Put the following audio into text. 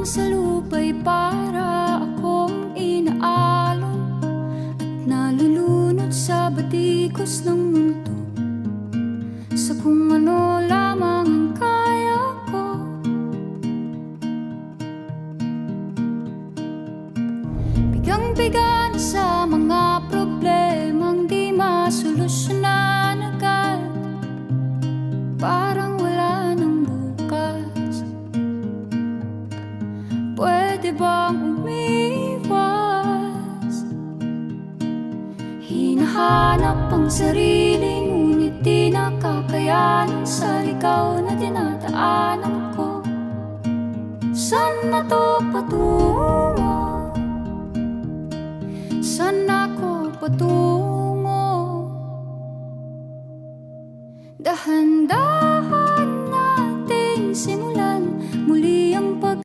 sa lupa'y para akong inaalon at nalulunod sa batikos ng mundo, sa kung ano lamang ang kaya ko. Bigang-biga na sa mga problemang di masolusyonan agad, parang wala nang bukas. Pwede bang umiwas? Hinahanap ang sarili, ngunit di nakakayanan sa ligaw na dinadaanan ko. Saan na to patungo? Saan ako patungo? Dahan-dahan